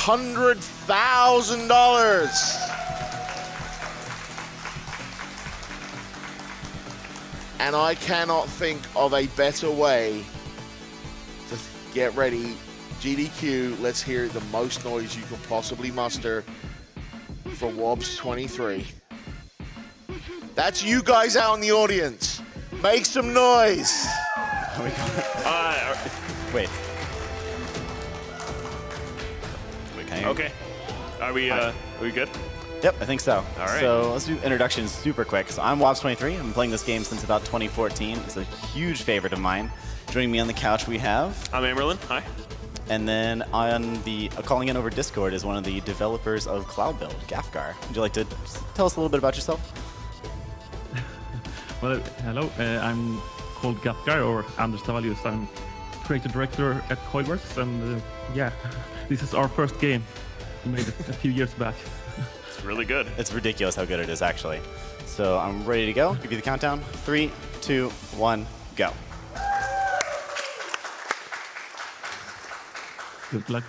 $100,000. And I cannot think of a better way to get ready. GDQ, let's hear the most noise you can possibly muster for wobs23. That's you guys out in the audience. Make some noise. Wait. Okay. Are we good? Yep, I think so. All right. So let's do introductions super quick. So I'm wobs23. I'm playing this game since about 2014. It's a huge favorite of mine. Joining me on the couch we have... I'm Amerlin. Hi. And then on the calling in over Discord is one of the developers of Cloud Build, Gafgar. Would you like to tell us a little bit about yourself? Well, hello. I'm called Gafgar, or Anders Tavalius. I'm creative director at Coilworks, and yeah, this is our first game. We made it a few years back. It's really good. It's ridiculous how good it is, actually. So I'm ready to go. Give you the countdown. 3, 2, 1, go. Good luck.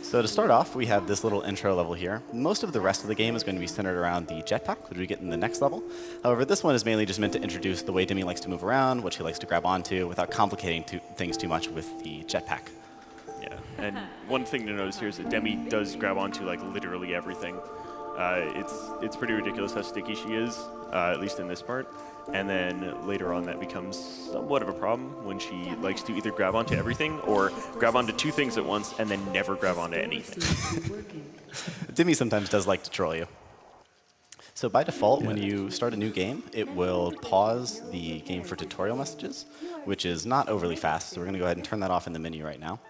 So to start off, we have this little intro level here. Most of the rest of the game is going to be centered around the jetpack, which we get in the next level. However, this one is mainly just meant to introduce the way Demi likes to move around, what she likes to grab onto, without complicating things too much with the jetpack. Yeah, and one thing to notice here is that Demi does grab onto like literally everything. It's pretty ridiculous how sticky she is, at least in this part. And then later on that becomes somewhat of a problem when she likes to either grab onto everything or grab onto 2 things at once and then never grab onto anything. Demi sometimes does like to troll you. So by default, when you start a new game, it will pause the game for tutorial messages, which is not overly fast. So we're going to go ahead and turn that off in the menu right now.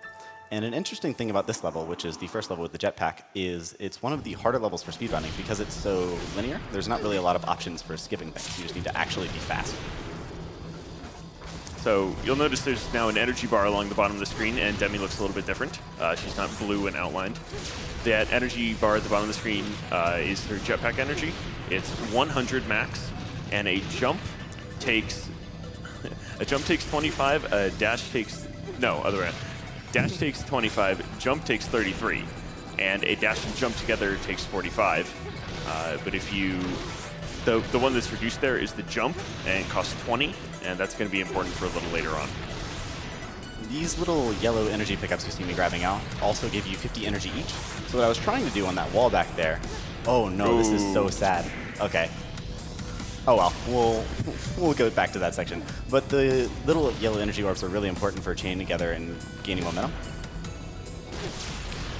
And an interesting thing about this level, which is the first level with the jetpack, is it's one of the harder levels for speedrunning because it's so linear. There's not really a lot of options for skipping things. You just need to actually be fast. So you'll notice there's now an energy bar along the bottom of the screen, and Demi looks a little bit different. She's not blue and outlined. That energy bar at the bottom of the screen is her jetpack energy. It's 100 max, and a jump takes 25. A dash takes other way. Dash takes 25, jump takes 33, and a dash and jump together takes 45. But if you, the one that's reduced there is the jump, and it costs 20, and that's going to be important for a little later on. These little yellow energy pickups you see me grabbing out also give you 50 energy each. So what I was trying to do on that wall back there, oh no, this is so sad. Okay. Oh well, we'll go back to that section. But the little yellow energy orbs are really important for chaining together and gaining momentum.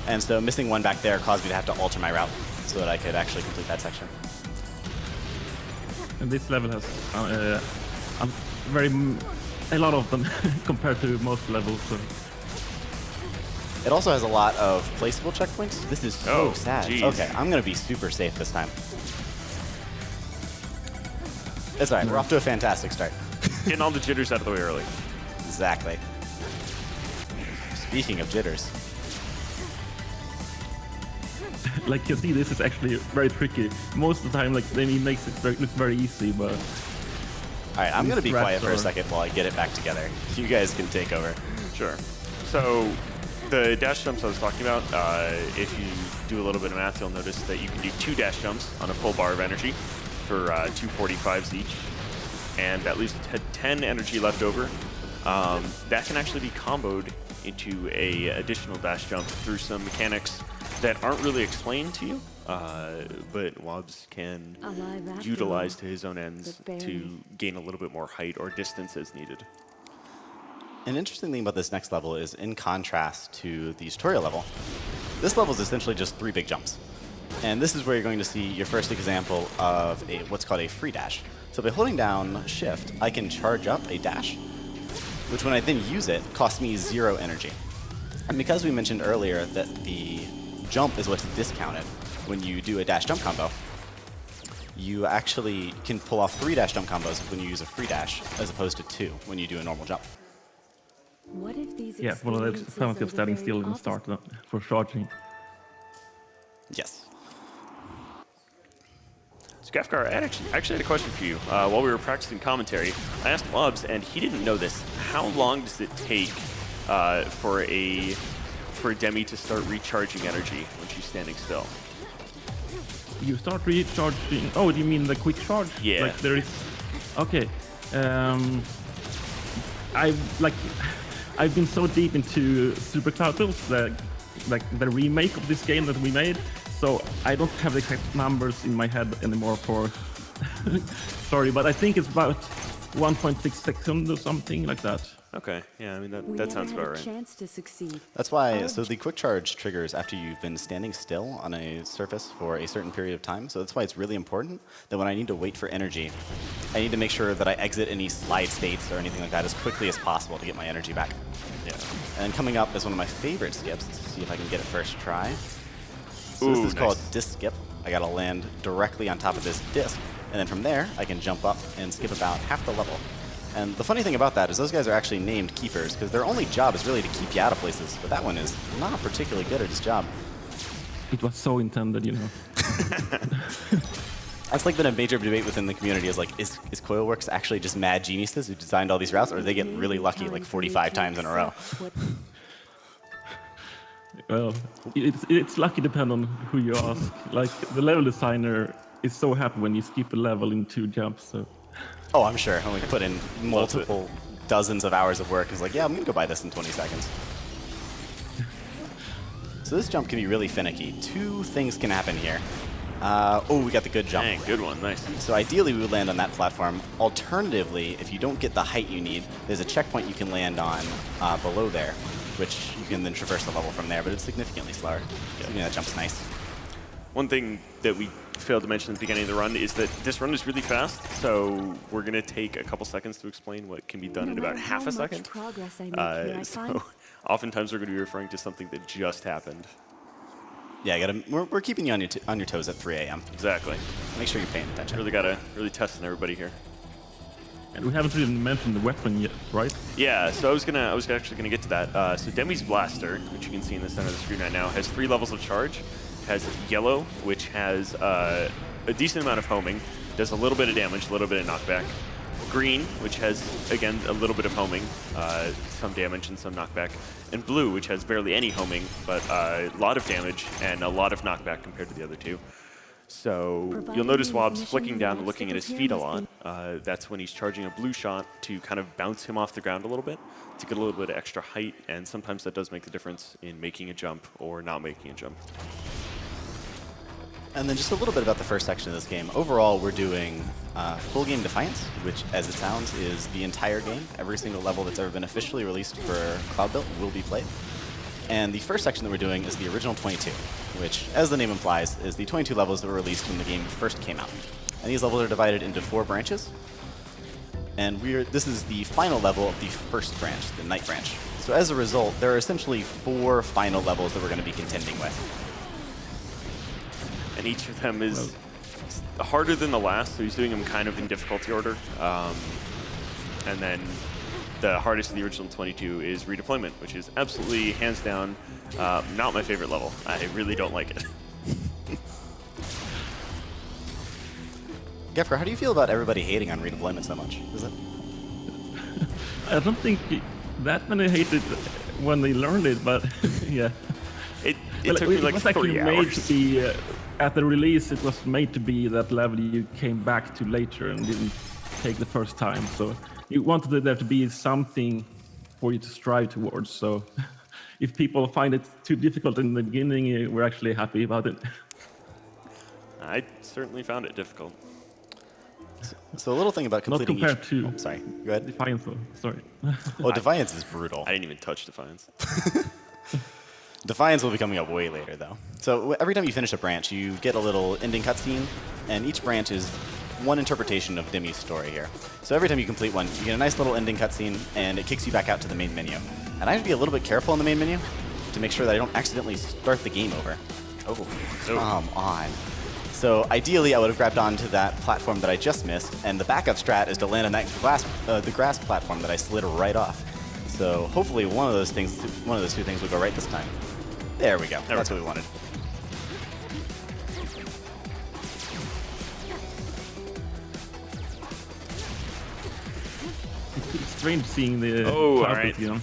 And so missing one back there caused me to have to alter my route so that I could actually complete that section. And this level has a lot of them compared to most levels. So. It also has a lot of placeable checkpoints. This is so sad. Geez. Okay, I'm going to be super safe this time. It's all right. We're off to a fantastic start. Getting all the jitters out of the way early. Exactly. Speaking of jitters. Like you see, this is actually very tricky. Most of the time, like Demi makes it look very easy, but... All right, I'm going to be quiet for a second while I get it back together. You guys can take over. Sure. So the dash jumps I was talking about, if you do a little bit of math, you'll notice that you can do 2 dash jumps on a full bar of energy for 245s each, and that leaves 10 energy left over. That can actually be comboed into a additional dash jump through some mechanics that aren't really explained to you, but Wobs can utilize to his own ends to gain a little bit more height or distance as needed. An interesting thing about this next level is, in contrast to the tutorial level, this level is essentially just 3 big jumps. And this is where you're going to see your first example of what's called a free dash. So by holding down Shift, I can charge up a dash, which when I then use it, costs me 0 energy. And because we mentioned earlier that the jump is what's discounted when you do a dash jump combo, you actually can pull off 3 dash jump combos when you use a free dash, as opposed to 2 when you do a normal jump. What if these well, there's penalty of standing still in the start for charging. Yes. So Gafgar, I actually had a question for you. While we were practicing commentary, I asked Wobs, and he didn't know this. How long does it take for for Demi to start recharging energy when she's standing still. You start recharging. Oh, do you mean the quick charge? Yeah. Like there is. Okay. I've been so deep into Super Cloud Builds, like the remake of this game that we made. So I don't have the exact numbers in my head anymore for. Sorry, but I think it's about 1.6 seconds or something like that. Okay, yeah, I mean, We that sounds never about had a right. chance to succeed. That's why, so the quick charge triggers after you've been standing still on a surface for a certain period of time. So that's why it's really important that when I need to wait for energy, I need to make sure that I exit any slide states or anything like that as quickly as possible to get my energy back. Yeah. And coming up is one of my favorite skips. Let's see if I can get it first try. So Ooh, this is nice. called disc skip. I gotta land directly on top of this disc. And then from there, I can jump up and skip about half the level. And the funny thing about that is those guys are actually named keepers, because their only job is really to keep you out of places. But that one is not particularly good at his job. It was so intended, you know. That's like been a major debate within the community is like, is Coilworks actually just mad geniuses who designed all these routes, or do they get really lucky like 45 times in a row? Well, it's lucky depend on who you ask. Like the level designer is so happy when you skip a level in 2 jumps. So. Oh, I'm sure. And we put in multiple dozens of hours of work. It's like, yeah, I'm gonna go buy this in 20 seconds. So this jump can be really finicky. 2 things can happen here. Oh, we got the good jump. Dang, good one, nice. So ideally we would land on that platform. Alternatively, if you don't get the height you need, there's a checkpoint you can land on below there, which you can then traverse the level from there, but it's significantly slower. So, that jump's nice. One thing that we failed to mention at the beginning of the run is that this run is really fast, so we're going to take a couple seconds to explain what can be done in about half a second. Progress I make here, I find. So oftentimes we're going to be referring to something that just happened. Yeah, we're keeping you on your toes at 3 a.m. Exactly. Make sure you're paying attention. Really got to testing everybody here. And we haven't even mentioned the weapon yet, right? Yeah, so I was actually gonna get to that. So Demi's blaster, which you can see in the center of the screen right now, has 3 levels of charge. Has yellow, which has a decent amount of homing, does a little bit of damage, a little bit of knockback. Green, which has, again, a little bit of homing, some damage and some knockback. And blue, which has barely any homing, but a lot of damage and a lot of knockback compared to the other 2. So you'll notice Wobs flicking down and looking at his feet a lot. That's when he's charging a blue shot to kind of bounce him off the ground a little bit, to get a little bit of extra height, and sometimes that does make the difference in making a jump or not making a jump. And then just a little bit about the first section of this game. Overall, we're doing full game Defiance, which, as it sounds, is the entire game. Every single level that's ever been officially released for Cloud Built will be played. And the first section that we're doing is the original 22, which, as the name implies, is the 22 levels that were released when the game first came out. And these levels are divided into 4 branches. And this is the final level of the first branch, the Night Branch. So as a result, there are essentially 4 final levels that we're going to be contending with. And each of them is harder than the last, so he's doing them kind of in difficulty order. And then the hardest of the original 22 is Redeployment, which is absolutely, hands down, not my favorite level. I really don't like it. Geffer, how do you feel about everybody hating on Redeployment so much? Is it? I don't think that many hated when they learned it, but yeah. It took me like 3 hours. At the release, it was made to be that level you came back to later and didn't take the first time. So you wanted there to be something for you to strive towards. So if people find it too difficult in the beginning, we're actually happy about it. I certainly found it difficult. So a little thing about Not completing compared to Oh, sorry. Go ahead. Defiance, though. Sorry. Oh, Defiance is brutal. I didn't even touch Defiance. Defiance will be coming up way later, though. So every time you finish a branch, you get a little ending cutscene, and each branch is one interpretation of Demi's story here. So every time you complete one, you get a nice little ending cutscene, and it kicks you back out to the main menu. And I have to be a little bit careful in the main menu to make sure that I don't accidentally start the game over. Oh, come on. So ideally, I would have grabbed onto that platform that I just missed, and the backup strat is to land on that the grass platform that I slid right off. So hopefully one of those 2 things will go right this time. There we go. That's what we wanted. It's strange seeing the Oh, cloud, alright. you know.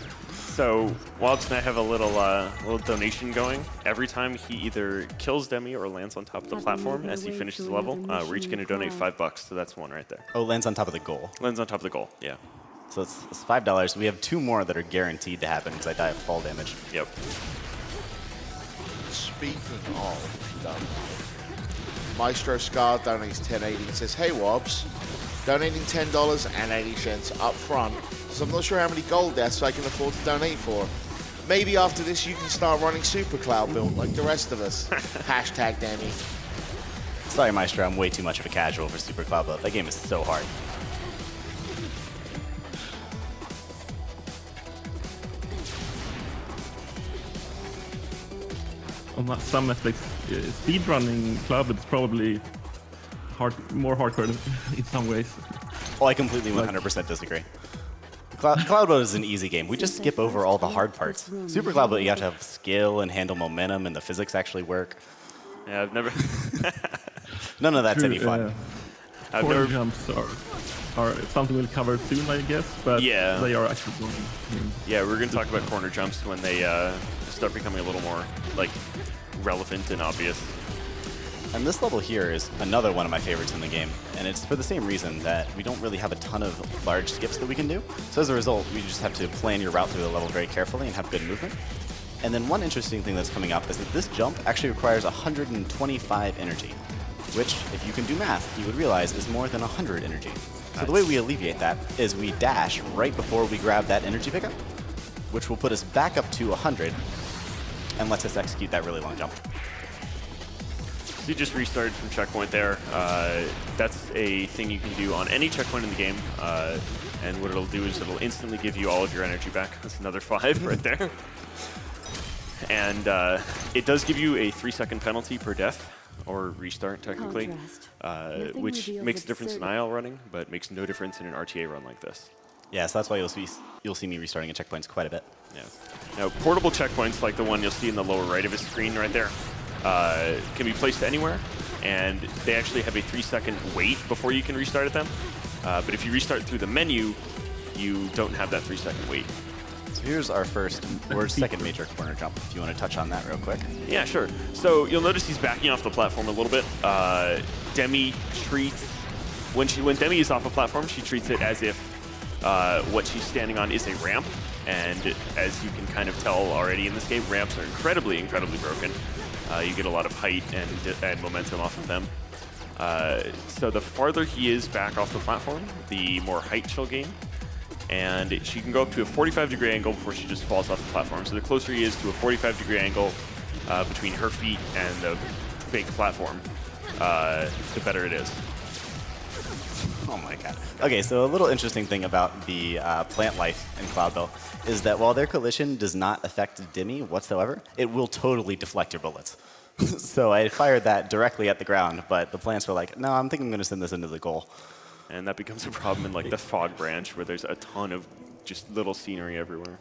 So Wobs and I have a little donation going. Every time he either kills Demi or lands on top of the platform as he finishes the level, we're each going to donate $5. So that's one right there. Oh, lands on top of the goal. Lands on top of the goal, yeah. So it's $5. We have 2 more that are guaranteed to happen because I die of fall damage. Yep. Speaking of, Maestro Scar donates $10.80 and says, "Hey Wobbs, donating $10.80 up front, so I'm not sure how many gold deaths I can afford to donate for. Maybe after this you can start running Super Cloud build like the rest of us." Hashtag Danny. Sorry, Maestro, I'm way too much of a casual for Super Cloud Build. That game is so hard. On some aspects, speedrunning Cloud is probably more hardcore in some ways. Oh, I completely 100% disagree. Cloud Build is an easy game. We just skip over all the hard parts. Super Cloud Build, you have to have skill and handle momentum, and the physics actually work. Yeah, I've never... None of that's any fun. Corner jumps are something we'll cover soon, I guess, but yeah, they are actually going. Yeah, we're going to talk about corner jumps when they start becoming a little more like relevant and obvious. And this level here is another one of my favorites in the game, and it's for the same reason that we don't really have a ton of large skips that we can do. So as a result, we just have to plan your route through the level very carefully and have good movement. And then one interesting thing that's coming up is that this jump actually requires 125 energy, which, if you can do math, you would realize is more than 100 energy. So the way we alleviate that is we dash right before we grab that energy pickup, which will put us back up to 100 and lets us execute that really long jump. So you just restarted from checkpoint there. That's a thing you can do on any checkpoint in the game. And what it'll do is it'll instantly give you all of your energy back. That's another 5 right there. And it does give you a 3-second penalty per death, or restart technically, which makes a difference in IL running, but makes no difference in an RTA run like this. Yeah, so that's why you'll see me restarting at checkpoints quite a bit. Yeah. Now, portable checkpoints, like the one you'll see in the lower right of his screen right there, can be placed anywhere, and they actually have a 3-second wait before you can restart at them. But if you restart through the menu, you don't have that 3-second wait. So here's our first or second major corner jump, if you want to touch on that real quick. Yeah, sure. So you'll notice he's backing off the platform a little bit. Demi treats, when Demi is off a platform, she treats it as if what she's standing on is a ramp. And as you can kind of tell already in this game, ramps are incredibly, incredibly broken. You get a lot of height and momentum off of them. So the farther he is back off the platform, the more height she'll gain. And she can go up to a 45-degree angle before she just falls off the platform. So the closer he is to a 45-degree angle between her feet and the fake platform, the better it is. Oh my god. Okay, so a little interesting thing about the plant life in Cloud Build is that while their collision does not affect Demi whatsoever, it will totally deflect your bullets. So I fired that directly at the ground, but the plants were like, no, I'm thinking I'm going to send this into the goal. And that becomes a problem in like the fog branch where there's a ton of just little scenery everywhere.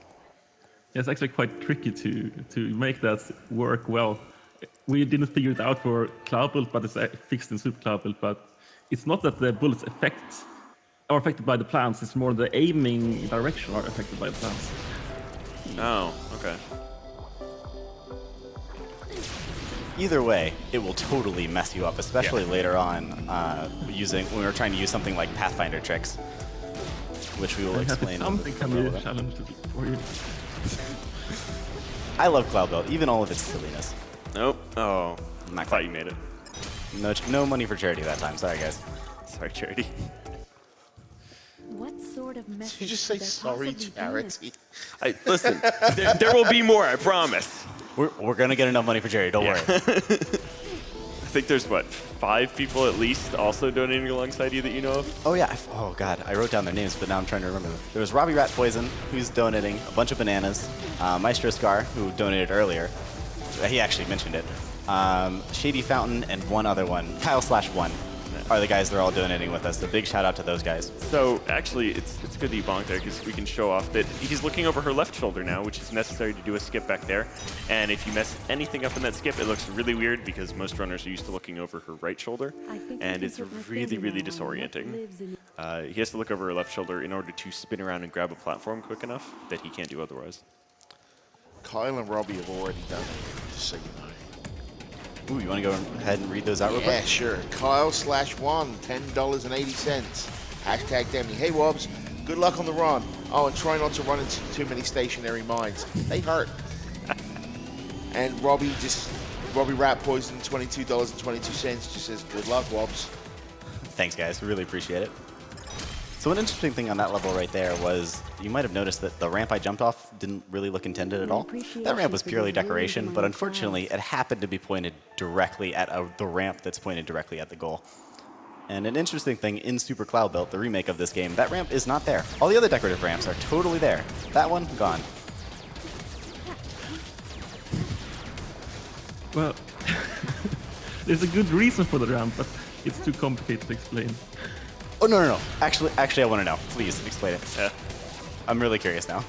Yeah, it's actually quite tricky to make that work well. We didn't figure it out for Cloud Build, but it's fixed in Super Cloud Build. But it's not that the bullets are affected by the plants, it's more the aiming direction are affected by the plants. Oh, okay. Either way, it will totally mess you up, especially later on when we're trying to use something like Pathfinder tricks, which we will explain. Something can be a challenge for you. I love Cloud Build, even all of its silliness. Nope. Oh, I thought you made it. No money for charity that time. Sorry, guys. Sorry, charity. What sort of message Did you just say could there sorry, possibly be? charity? Listen, there will be more, I promise. We're going to get enough money for charity, don't worry. I think there's, what, 5 people at least also donating alongside you that you know of? Oh, yeah. Oh, God. I wrote down their names, but now I'm trying to remember them. There was Robbie Rat Poison, who's donating a bunch of bananas. Maestro Scar, who donated earlier. He actually mentioned it. Shady Fountain, and one other one. Kyle/1 are the guys that are all donating with us. So big shout out to those guys. So actually, it's good that you bonked there because we can show off that he's looking over her left shoulder now, which is necessary to do a skip back there. And if you mess anything up in that skip, it looks really weird because most runners are used to looking over her right shoulder, and it's really, really disorienting. He has to look over her left shoulder in order to spin around and grab a platform quick enough that he can't do otherwise. Kyle and Robbie have already done it, just so you know. Ooh, you want to go ahead and read those out real Yeah, quick? sure. Kyle/1, $10.80. Hashtag Demi. Hey, Wobbs, good luck on the run. Oh, and try not to run into too many stationary mines. They hurt. And Robbie Rat Poison, $22.22, just says, good luck, Wobbs. Thanks, guys. Really appreciate it. So an interesting thing on that level right there was you might have noticed that the ramp I jumped off didn't really look intended at all. That ramp was purely decoration, but unfortunately it happened to be pointed directly at the ramp that's pointed directly at the goal. And an interesting thing in Super Cloud Built, the remake of this game, that ramp is not there. All the other decorative ramps are totally there. That one, gone. Well, there's a good reason for the ramp, but it's too complicated to explain. Oh, no. Actually, I want to know. Please, explain it. I'm really curious now.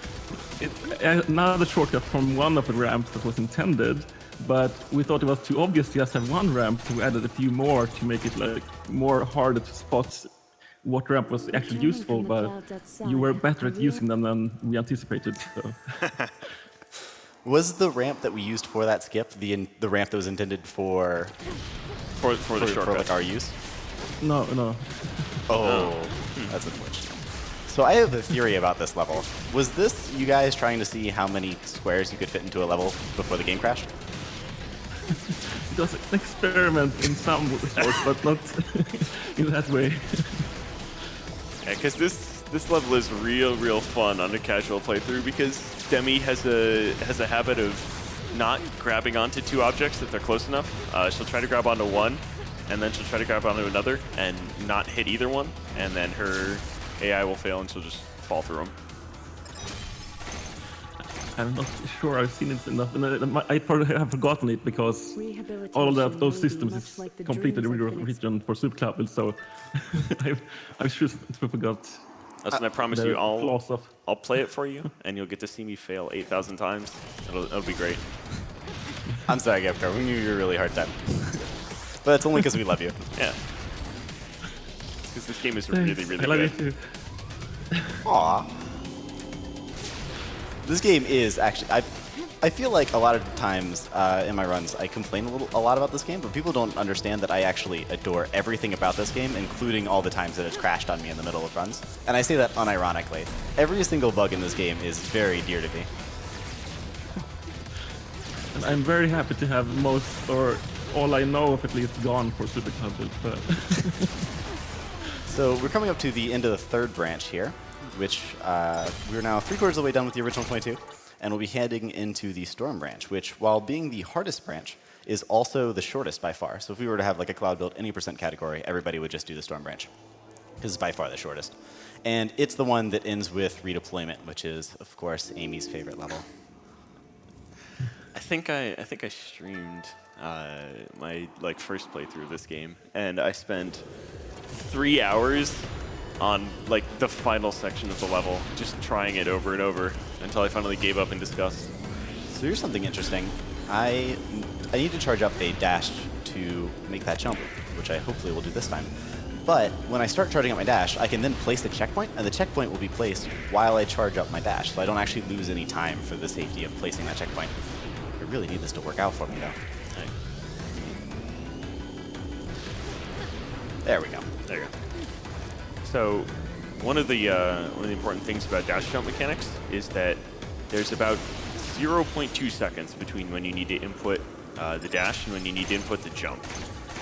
Another shortcut from one of the ramps that was intended, but we thought it was too obvious to just have one ramp, so we added a few more to make it like more harder to spot what ramp was actually useful, but you were better at using them than we anticipated. So. Was the ramp that we used for that skip the ramp that was intended for the shortcut. for like our use? No. Oh, that's unfortunate. So I have a theory about this level. Was this you guys trying to see how many squares you could fit into a level before the game crashed? It was an experiment in some sort, but not in that way. Yeah, because this level is real fun on a casual playthrough because Demi has a habit of not grabbing onto two objects if they're close enough. She'll try to grab onto one, and then she'll try to grab onto another and not hit either one, and then her AI will fail and she'll just fall through them. I'm not sure I've seen it enough, and I probably have forgotten it because all of those systems is completely rewritten for Super Cloud Build, so I just forgot. Listen, I promise you, I'll play it for you, and you'll get to see me fail 8,000 times. It'll be great. I'm sorry, Gavkar. We knew you were really hard time. But it's only because we love you. Yeah. Because this game is really I good. love you too. Aww. This game is actually, I feel like a lot of times in my runs I complain a lot about this game, but people don't understand that I actually adore everything about this game, including all the times that it's crashed on me in the middle of runs. And I say that unironically. Every single bug in this game is very dear to me. And I'm very happy to have most, or all I know of at least, gone for Super Cloud Build. But So we're coming up to the end of the third branch here, which we're now 3/4 of the way done with the original 22, and we'll be heading into the Storm branch, which, while being the hardest branch, is also the shortest by far. So if we were to have like a Cloud Build any percent category, everybody would just do the Storm branch, because it's by far the shortest. And it's the one that ends with redeployment, which is, of course, Amy's favorite level. I think I streamed my first playthrough of this game, and I spent 3 hours on the final section of the level, just trying it over and over until I finally gave up in disgust. So here's something interesting. I need to charge up a dash to make that jump, which I hopefully will do this time. But when I start charging up my dash, I can then place the checkpoint, and the checkpoint will be placed while I charge up my dash, so I don't actually lose any time for the safety of placing that checkpoint. I really need this to work out for me, though. Right. There we go. There you go. So one of the important things about dash jump mechanics is that there's about 0.2 seconds between when you need to input the dash and when you need to input the jump.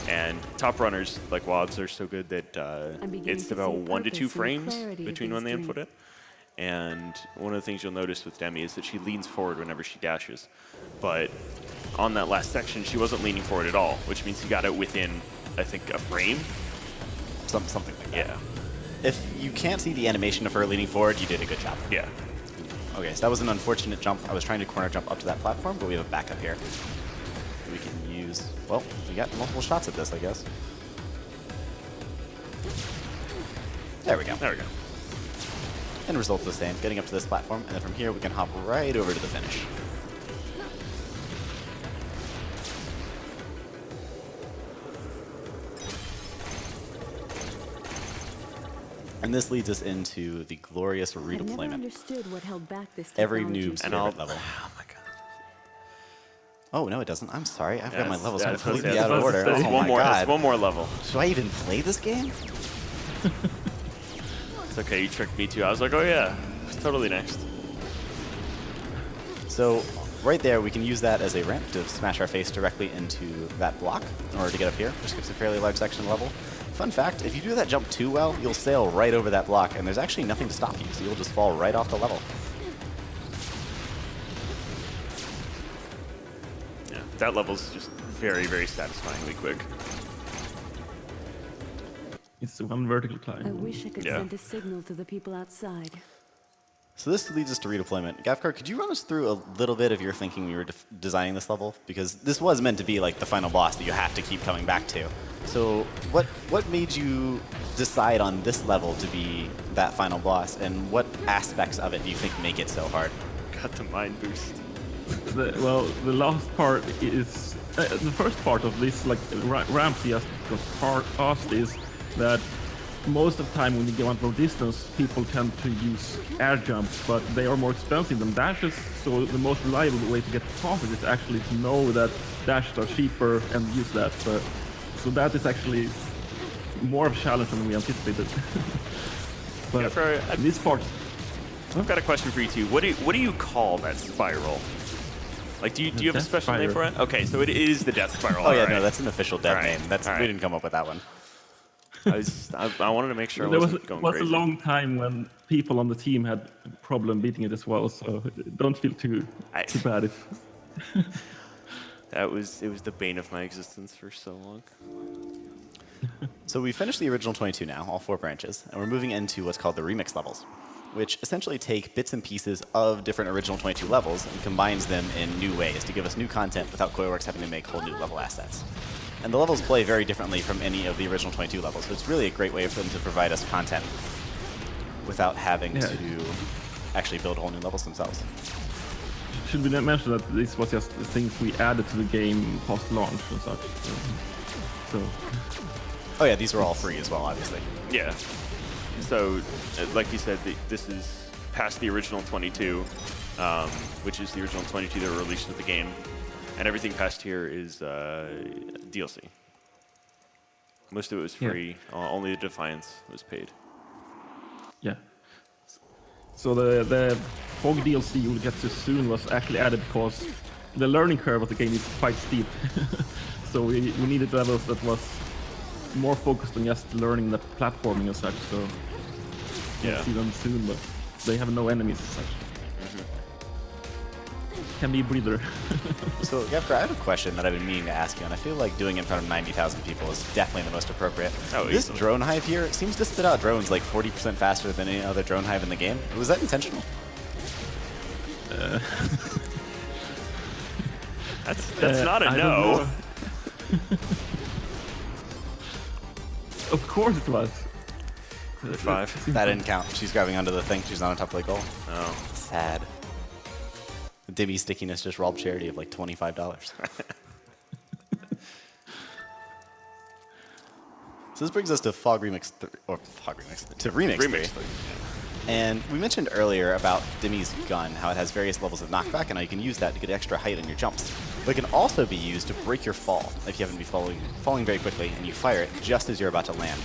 And top runners like Wobs are so good that it's about 1 to 2 frames between when they input it. And one of the things you'll notice with Demi is that she leans forward whenever she dashes. But on that last section, she wasn't leaning forward at all, which means you got it within, I think, a frame. Something like that. Yeah. If you can't see the animation of her leaning forward, you did a good job. Yeah. Okay, so that was an unfortunate jump. I was trying to corner jump up to that platform, but we have a backup here. We can use, well, we got multiple shots at this, I guess. There we go. There we go. End result's the same, getting up to this platform, and then from here we can hop right over to the finish. And this leads us into the glorious redeployment. Understood what held back this Every technology. noob's And favorite level. Oh my god. Oh, no, it doesn't. I'm sorry. I've got my Yes, levels yeah, completely that's- out of order. that's Oh one my more. That's god. one more level. Should I even play this game? It's okay. You tricked me too. I was like, oh yeah, it's totally next. So right there, we can use that as a ramp to smash our face directly into that block in order to get up here, which gives a fairly large section level. Fun fact, if you do that jump too well, you'll sail right over that block, and there's actually nothing to stop you, so you'll just fall right off the level. Yeah, that level's just very, very satisfyingly quick. It's one vertical I climb. wish I could Yeah. send a signal to the people outside. So this leads us to redeployment. Gavkar, could you run us through a little bit of your thinking when you were designing this level? Because this was meant to be like the final boss that you have to keep coming back to. So what made you decide on this level to be that final boss, and what aspects of it do you think make it so hard? Got the mind boost. The last part is the first part of this, like ramp just got past, is that most of the time when you go out more distance, people tend to use air jumps, but they are more expensive than dashes. So the most reliable way to get past it is actually to know that dashes are cheaper and use that. So that is actually more of a challenge than we anticipated. But Gavkar, this part, I've got a question for you too. What do you call that spiral? Like, do you have a death special name for spiral. it? Okay, so it is the death spiral. Oh yeah, all no, right. that's an official dev All right, name. That's all we right. didn't come up with that one. I wanted to make sure I there wasn't going was crazy. a long time when people on the team had problem beating it as well. So don't feel too bad if. It was the bane of my existence for so long. So we finished the original 22 now, all 4 branches, and we're moving into what's called the remix levels, which essentially take bits and pieces of different original 22 levels and combines them in new ways to give us new content without Coilworks having to make whole new level assets. And the levels play very differently from any of the original 22 levels, so it's really a great way for them to provide us content without having to actually build whole new levels themselves. Should we not mention that this was just the things we added to the game post-launch and such? So Oh yeah, these were all free as well, obviously. Yeah. So, like you said, this is past the original 22, which is the original 22 that were released with the game, and everything past here is DLC. Most of it was free. Only the Defiance was paid. yeah. So the Fog DLC you'll get to soon was actually added because the learning curve of the game is quite steep. So we needed levels that was more focused on just learning the platforming and such. So you'll see them soon, but they have no enemies as such. Can be a breather. So, Gavkar, I have a question that I've been meaning to ask you, and I feel like doing it in front of 90,000 people is definitely the most appropriate. Oh, this easily. drone hive here seems to spit out drones like 40% faster than any other drone hive in the game. Was that intentional? That's not a I no. don't know. Of course it was. 5. That didn't count. She's grabbing onto the thing. She's not on top of the goal. Oh. Sad. The Dimmy stickiness just robbed Charity of like $25. So this brings us to Fog Remix, to Remix 3. Remix. And we mentioned earlier about Dimmy's gun, how it has various levels of knockback, and how you can use that to get extra height on your jumps. But it can also be used to break your fall if you happen to be falling very quickly, and you fire it just as you're about to land.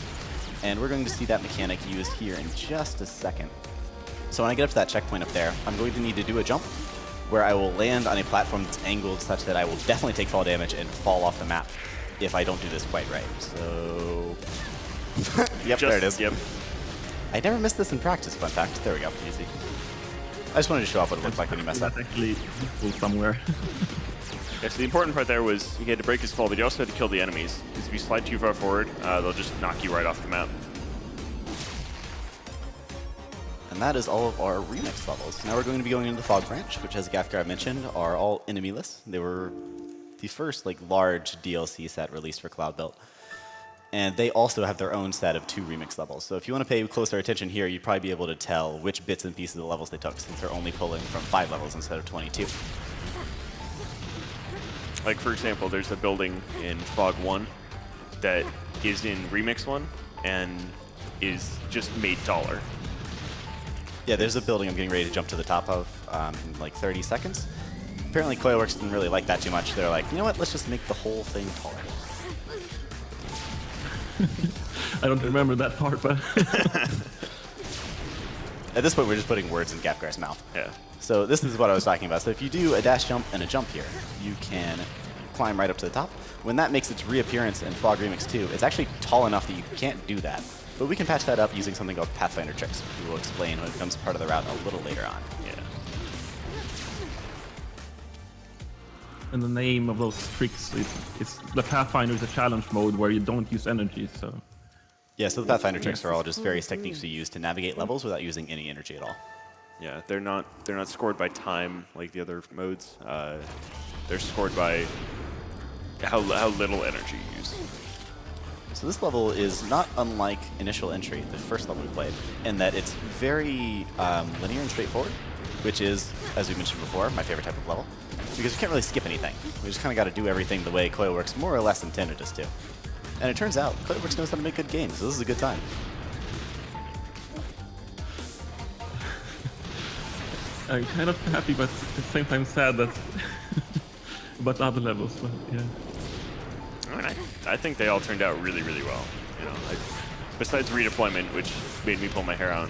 And we're going to see that mechanic used here in just a second. So when I get up to that checkpoint up there, I'm going to need to do a jump where I will land on a platform that's angled such that I will definitely take fall damage and fall off the map if I don't do this quite right. So, yep, there it is. Yep. I never missed this in practice, fun fact. There we go, easy. I just wanted to show off what it looks like when you mess up. That's actually useful somewhere. Okay, so the important part there was he had to break his fall, but you also had to kill the enemies. Because if you slide too far forward, they'll just knock you right off the map. And that is all of our remix levels. Now we're going to be going into the Fog Branch, which, as Gafgar mentioned, are all enemyless. They were the first large DLC set released for Cloud Built. And they also have their own set of 2 remix levels. So if you want to pay closer attention here, you'd probably be able to tell which bits and pieces of the levels they took, since they're only pulling from 5 levels instead of 22. Like, for example, there's a building in Fog 1 that is in Remix 1 and is just made taller. Yeah, there's a building I'm getting ready to jump to the top of in like 30 seconds. Apparently Coilworks didn't really like that too much. They're like, you know what, let's just make the whole thing taller. I don't remember that part, but At this point, we're just putting words in Gapgar's mouth. Yeah. So this is what I was talking about. So if you do a dash jump and a jump here, you can climb right up to the top. When that makes its reappearance in Fog Remix 2, it's actually tall enough that you can't do that. But we can patch that up using something called Pathfinder tricks, which we will explain when it becomes part of the route a little later on. Yeah. and the name of those tricks, it's the Pathfinder is a challenge mode where you don't use energy, so... Yeah, so the Pathfinder tricks are all just various techniques we use to navigate levels without using any energy at all. Yeah, they're not scored by time like the other modes. They're scored by how little energy you use. So this level is not unlike Initial Entry, the first level we played, in that it's very linear and straightforward, which is, as we mentioned before, my favorite type of level, because you can't really skip anything. We just kind of got to do everything the way Coilworks more or less intended us to. And it turns out, Coilworks knows how to make good games, so this is a good time. I'm kind of happy, but at the same time sad that about other levels. But yeah. I mean, I think they all turned out really, really well. You know, besides redeployment, which made me pull my hair out,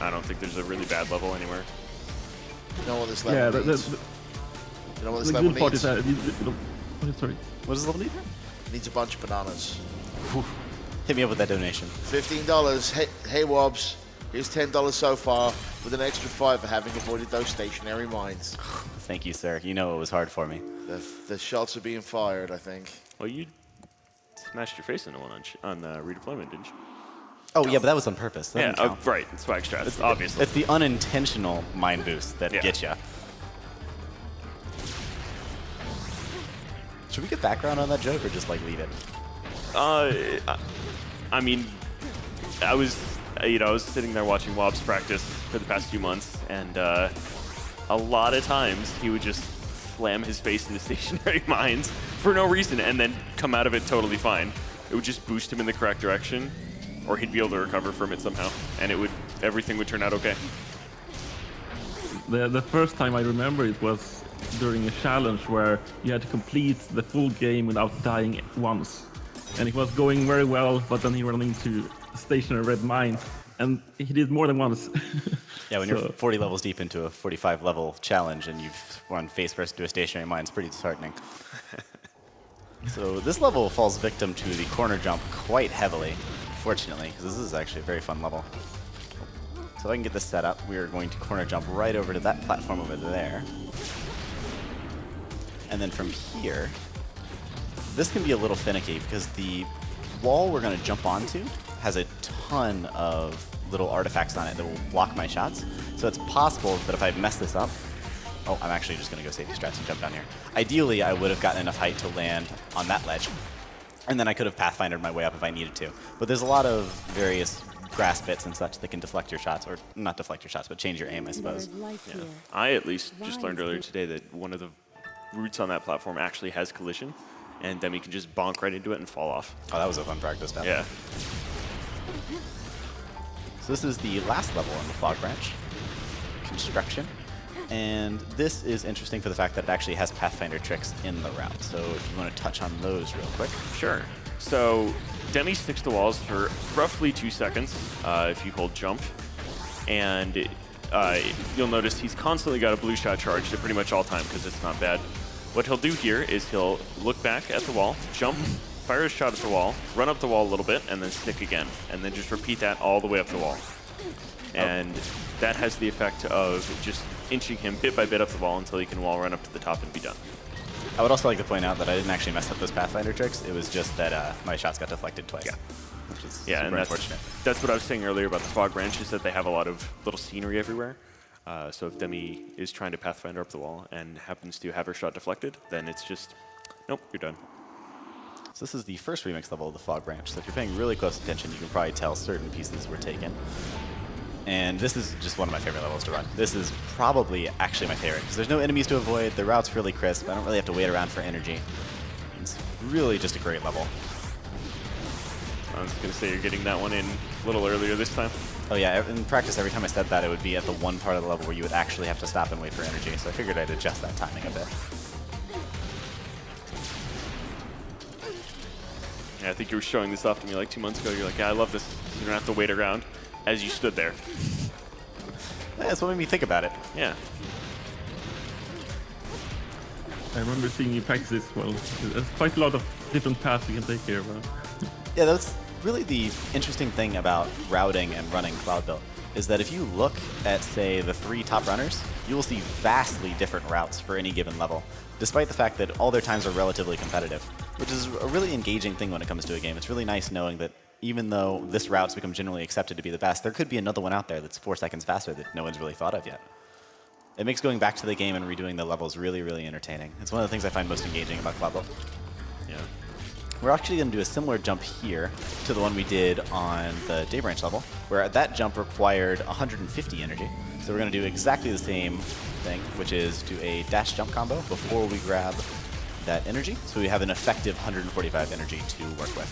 I don't think there's a really bad level anywhere. You know what this level needs? You know what this The level good part needs? is that sorry. What does this level need? It needs a bunch of bananas. Whew. Hit me up with that donation. $15. Hey Wobs, here's $10 so far, with an extra $5 for having avoided those stationary mines. Thank you, sir. You know it was hard for me. The shots are being fired, I think. Well, you smashed your face into one on redeployment, didn't you? Oh, yeah, but that was on purpose. That Yeah, doesn't count. right. It's swag strats, obviously. It's the unintentional mind boost that gets you. Should we get background on that joke or just like leave it? I mean, I was sitting there watching Wobs practice for the past few months, and a lot of times he would just slam his face into stationary mines for no reason and then come out of it totally fine. It would just boost him in the correct direction, or he'd be able to recover from it somehow, and everything would turn out okay. The first time I remember it was during a challenge where you had to complete the full game without dying once. And it was going very well, but then he ran into a stationary red mine, and he did more than once. Yeah, when you're 40 levels deep into a 45 level challenge and you've run face first to a stationary mine, it's pretty disheartening. So this level falls victim to the corner jump quite heavily, fortunately, because this is actually a very fun level. So if I can get this set up, we are going to corner jump right over to that platform over there. And then from here, this can be a little finicky because the wall we're going to jump onto has a ton of little artifacts on it that will block my shots. So it's possible that if I mess this up, oh, I'm actually just going to go safety strats and jump down here. Ideally, I would have gotten enough height to land on that ledge, and then I could have pathfindered my way up if I needed to. But there's a lot of various grass bits and such that can deflect your shots, or not deflect your shots, but change your aim, I suppose. Yeah. I at least just learned earlier today that one of the routes on that platform actually has collision, and then we can just bonk right into it and fall off. Oh, that was a fun practice step. Yeah. So this is the last level on the Fog Branch, Construction. And this is interesting for the fact that it actually has Pathfinder tricks in the route. So if you want to touch on those real quick. Sure. So Demi sticks to walls for roughly 2 seconds if you hold jump. And you'll notice he's constantly got a blue shot charged at pretty much all time because it's not bad. What he'll do here is he'll look back at the wall, jump, fire a shot at the wall, run up the wall a little bit, and then stick again. And then just repeat that all the way up the wall. And that has the effect of just inching him bit by bit up the wall until he can wall run up to the top and be done. I would also like to point out that I didn't actually mess up those Pathfinder tricks. It was just that my shots got deflected twice. Yeah. Which is Yeah, super and unfortunate. that's what I was saying earlier about the Fog Branch, is that they have a lot of little scenery everywhere. So if Demi is trying to Pathfinder up the wall and happens to have her shot deflected, then it's just, nope, you're done. So this is the first remix level of the Fog Branch. So if you're paying really close attention, you can probably tell certain pieces were taken. And this is just one of my favorite levels to run. This is probably actually my favorite, because there's no enemies to avoid, the route's really crisp, I don't really have to wait around for energy. It's really just a great level. I was going to say you're getting that one in a little earlier this time. Oh yeah, in practice, every time I said that, it would be at the one part of the level where you would actually have to stop and wait for energy, so I figured I'd adjust that timing a bit. Yeah, I think you were showing this off to me like 2 months ago. You're like, yeah, I love this. You don't have to wait around as you stood there. Yeah, that's what made me think about it. Yeah. I remember seeing you practice this well. There's quite a lot of different paths you can take here. But Yeah, that's really the interesting thing about routing and running Cloud Build, is that if you look at, say, the 3 top runners, you will see vastly different routes for any given level, despite the fact that all their times are relatively competitive, which is a really engaging thing when it comes to a game. It's really nice knowing that even though this route's become generally accepted to be the best, there could be another one out there that's 4 seconds faster that no one's really thought of yet. It makes going back to the game and redoing the levels really, really entertaining. It's one of the things I find most engaging about Cloud Build. Yeah. We're actually going to do a similar jump here to the one we did on the Day Branch level, where that jump required 150 energy. So we're going to do exactly the same thing, which is do a dash jump combo before we grab that energy, so we have an effective 145 energy to work with.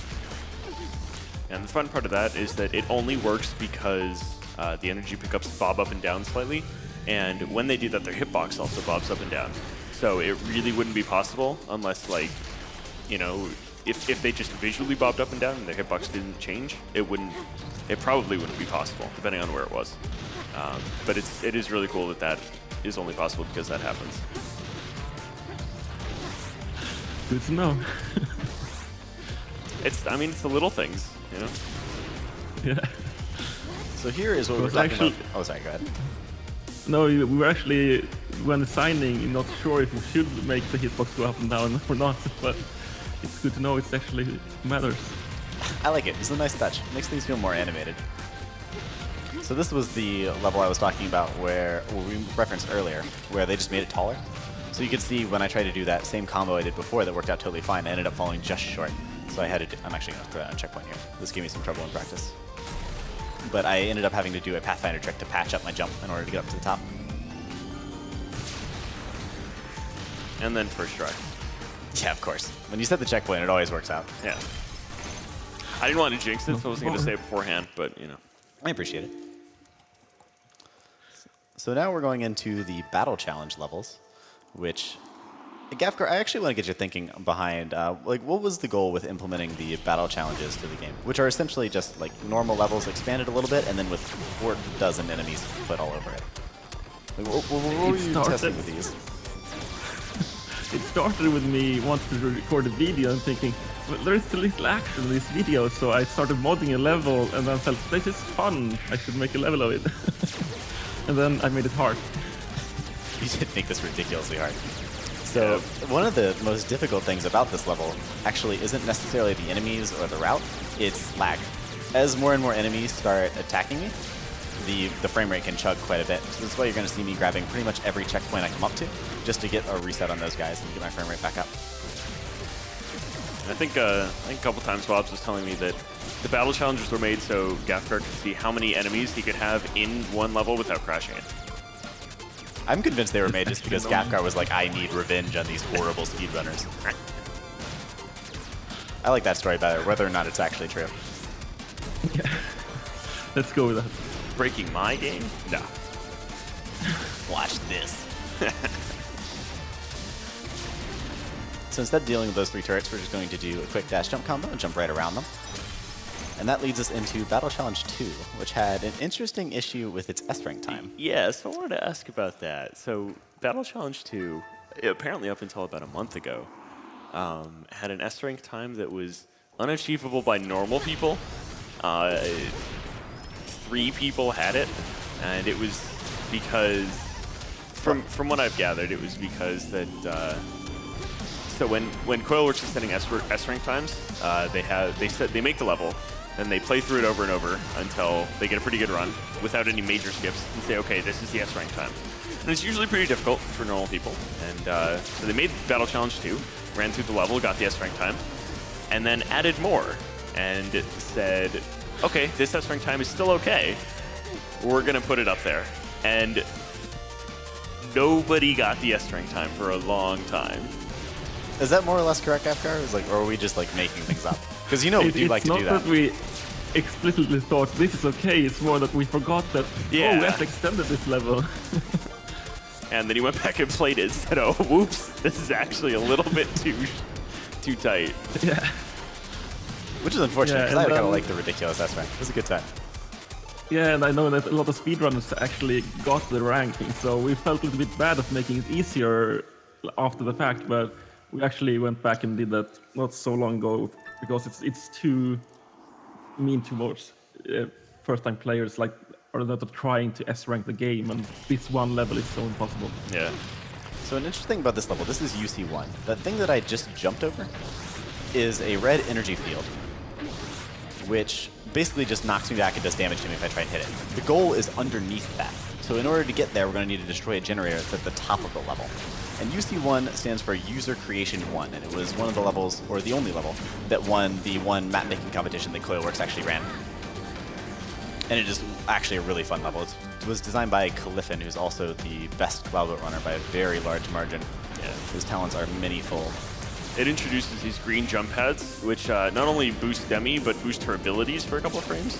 And the fun part of that is that it only works because the energy pickups bob up and down slightly, and when they do that, their hitbox also bobs up and down. So it really wouldn't be possible unless, like, you know, if they just visually bobbed up and down and their hitbox didn't change, it probably wouldn't be possible, depending on where it was. But it is really cool that that is only possible because that happens. good to know. I mean, it's the little things, you know? Yeah. So here is what we're was talking actually- about. Oh, sorry, go ahead. No, we were actually, when designing, not sure if we should make the hitbox go up and down or not, but it's good to know it actually matters. I like it. It's a nice touch. It makes things feel more animated. So this was the level I was talking about where we referenced earlier, where they just made it taller. So you could see when I tried to do that same combo I did before that worked out totally fine, I ended up falling just short. So I had to I'm actually going to throw out a checkpoint here. This gave me some trouble in practice. But I ended up having to do a Pathfinder trick to patch up my jump in order to get up to the top. And then first try. Yeah, of course. When you set the checkpoint, it always works out. Yeah. I didn't want to jinx it, so I wasn't going to say it beforehand, but, you know. I appreciate it. So now we're going into the battle challenge levels, which, Gafkar, I actually want to get your thinking behind, like, what was the goal with implementing the battle challenges to the game, which are essentially just like normal levels expanded a little bit, and then with 4 dozen enemies put all over it. Like, what were you testing with these? It started with me wanting to record a video and thinking, well, there is a little action in this video, so I started modding a level and then felt, this is fun, I should make a level of it. And then I made it hard. You did make this ridiculously hard. So one of the most difficult things about this level actually isn't necessarily the enemies or the route, it's lag. As more and more enemies start attacking me, the frame rate can chug quite a bit. So that's why you're going to see me grabbing pretty much every checkpoint I come up to, just to get a reset on those guys and get my frame rate back up. I think a couple times Wobs was telling me that the battle challenges were made so Gafkar could see how many enemies he could have in one level without crashing it. I'm convinced they were made just because Gafkar was like, I need revenge on these horrible speedrunners. I like that story better, whether or not it's actually true. Yeah. Let's go with that. Breaking my game? No. Watch this. So instead of dealing with those 3 turrets, we're just going to do a quick dash jump combo and jump right around them. And that leads us into Battle Challenge 2, which had an interesting issue with its S-rank time. Yeah, so I wanted to ask about that. So Battle Challenge 2, apparently up until about a month ago, had an S-rank time that was unachievable by normal people. 3 people had it, and it was because, from what I've gathered, it was because that, so when Coilworks is setting S-rank times, they make the level, then they play through it over and over until they get a pretty good run without any major skips and say, okay, this is the S-rank time. And it's usually pretty difficult for normal people. And so they made Battle Challenge 2, ran through the level, got the S-rank time, and then added more and said, okay, this S-rank time is still okay. We're going to put it up there. And nobody got the S-rank time for a long time. Is that more or less correct, Gafkar? Or are we just like making things up? Because you know we do like to do that. It's not that we explicitly thought this is okay, it's more that we forgot that, Yeah. oh, we have extended this level. And then he went back and played it and said, oh, whoops, this is actually a little bit too tight. Yeah. Which is unfortunate, Yeah, because I and kind of then- like the ridiculous aspect. It was a good time. Yeah, and I know that a lot of speedrunners actually got the ranking, so we felt a little bit bad of making it easier after the fact, but we actually went back and did that not so long ago because it's too mean towards first-time players like are that are trying to S-rank the game, and this one level is so impossible. Yeah. So an interesting thing about this level, this is UC1. The thing that I just jumped over is a red energy field, which basically just knocks me back and does damage to me if I try and hit it. The goal is underneath that. So in order to get there, we're going to need to destroy a generator that's at the top of the level. And UC1 stands for User Creation 1, and it was one of the levels, or the only level, that won the one map-making competition that Coilworks actually ran. And it is actually a really fun level. It was designed by Califin, who's also the best Cloudboat runner by a very large margin. Yeah. His talents are many-fold. It introduces these green jump pads, which not only boost Demi, but boost her abilities for a couple of frames.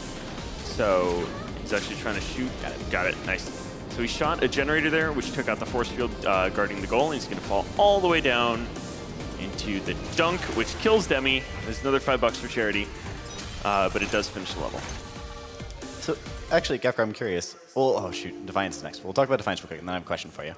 So he's actually trying to shoot. Got it. Nice. So he shot a generator there, which took out the force field guarding the goal, and he's going to fall all the way down into the dunk, which kills Demi. There's another $5 for charity, but it does finish the level. So, actually, Gefker, I'm curious. Well, oh shoot, Defiance is next. We'll talk about Defiance real quick, and then I have a question for you.